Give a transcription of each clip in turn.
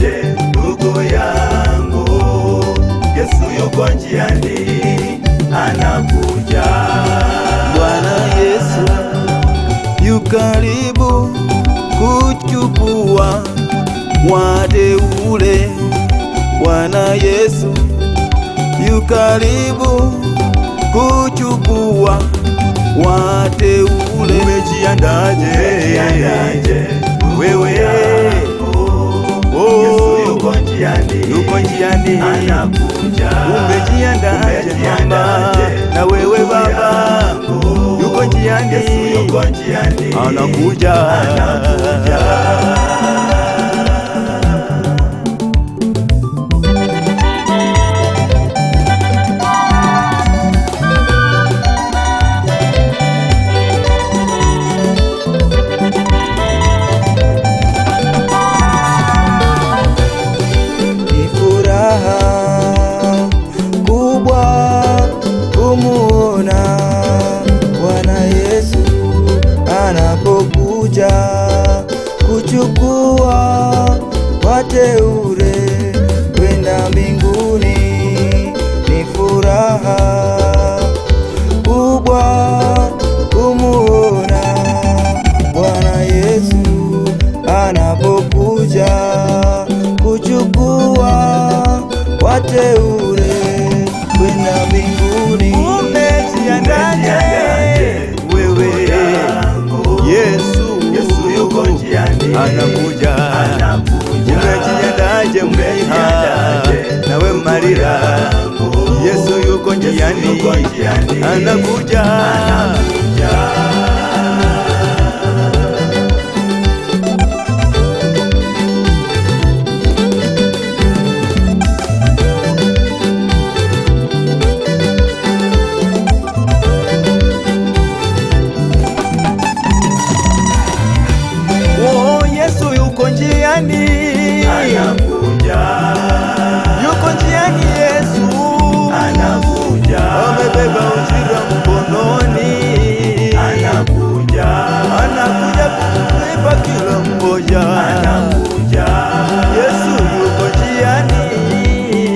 Umejiandaje ndugu yangu? Yesu yuko njiani, anakuja. Bwana Yesu yu karibu kuchukua wateule. Bwana Yesu yu karibu kuchukua wateule. Umejiandaje wewe? Yesu yuko njiani, anakuja. Umejiandaje mama? Na wewe baba, yuko njiani, anakuja. Anapokuja kuchukua wateule kwenda mbinguni, ni furaha kubwa kumuona Bwana Yesu anapokuja kuchukua wateule kwenda mbinguni. Umejiandaje wewe? Yesu yuko njiani, anakuja. Umejiandaje mwiha? Nawe Maria, Yesu yuko njiani, anakuja. Yesu yuko njiani, anakuja. Yuko njiani, Yesu anakuja. Amebeba ujira mkononi, anakuja. Anakuja kubeba kila mmoja, anakuja. Yesu yuko njiani,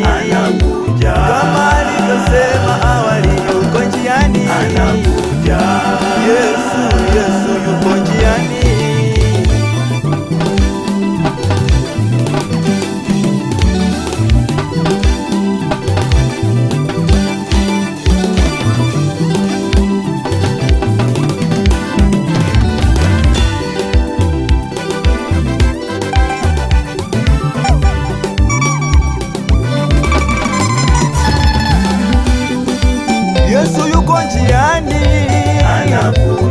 anakuja. Kama alivyosema awali, yuko njiani, anakuja. Yesu yuko njiani. Yesu yuko njiani, anakuja.